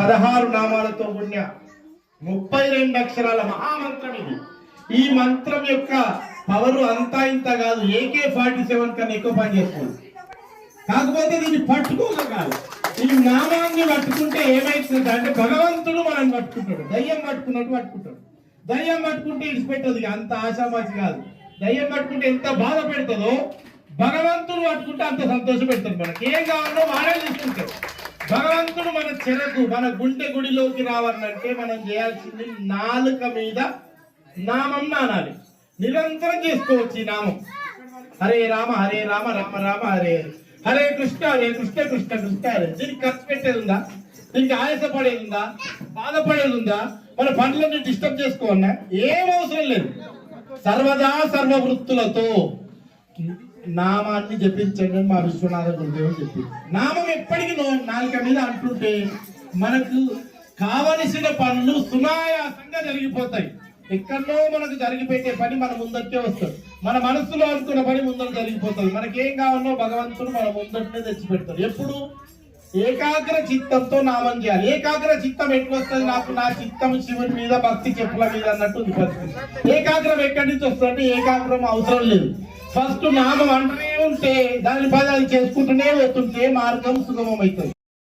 16 నామాలతో కూడిన 32 అక్షరాల మహామంత్రం ఇది. ఈ మంత్రం యొక్క పవర్ అంతా ఇంత కాదు, AK-47 కన్నా ఎక్కువ పని చేస్తుంది. కాకపోతే దీన్ని పట్టుకోక కాదు, ఈ నామాన్ని పట్టుకుంటే ఏమైతుంది అంటే భగవంతుడు మనం పట్టుకుంటాడు, దయ్యం పట్టుకున్నట్టు పట్టుకుంటాడు. దయ్యం పట్టుకుంటే ఇడిచిపెట్టదు, అంత ఆశామాసి కాదు. దయ్యం పట్టుకుంటే ఎంత బాధ పెడుతుందో భగవంతుడు పట్టుకుంటే అంత సంతోషం పెడతాడు. మనకి ఏం కావాలో వాడే తీసుకుంటాడు. భగవంతుడు మన చెరకు, మన గుండె గుడిలోకి రావాలంటే మనం చేయాల్సింది నాలుక మీద నామం నానాలి. నిరంతరం చేసుకోవచ్చు ఈ నామం. హరే రామ రామ రామ హరే హరే కృష్ణ కృష్ణ కృష్ణ హరే. దీనికి ఖర్చు పెట్టేది ఉందా? దీనికి ఆయాసపడేది ఉందా? బాధపడేది ఉందా? మన పనులన్నీ డిస్టర్బ్ చేసుకోవాలన్నా ఏం అవసరం లేదు. సర్వదా సర్వవృత్తులతో నామాన్ని జపించండి మా విశ్వనాథ గురుదేవుడు చెప్పి. నామం ఎప్పటికీ నాలుక మీద అంటుంటే మనకు కావలసిన పనులు సునాయాసంగా జరిగిపోతాయి. ఎక్కడో మనకు జరిగిపోయే పని మన ముందటే వస్తుంది. మన మనసులో అనుకున్న పని ముందర జరిగిపోతుంది. మనకేం కావాలో భగవంతుడు మన ముందటనే తెచ్చిపెడతాడు. ఎప్పుడు ఏకాగ్ర చిత్తంతో నామం చేయాలి. ఏకాగ్ర చిత్తం ఎట్లా వస్తుంది? నాకు నా చిత్తం శివుని మీద, భక్తి చెప్పుల మీద అన్నట్టు పరిస్థితి. ఏకాగ్రం ఎక్కడి నుంచి వస్తుందంటే ఏకాగ్రం అవసరం లేదు. ఫస్ట్ నామం అంటూనే ఉంటే దాని పదాలు చేసుకుంటూనే వస్తుంటే మార్గం సుగమం అవుతుంది.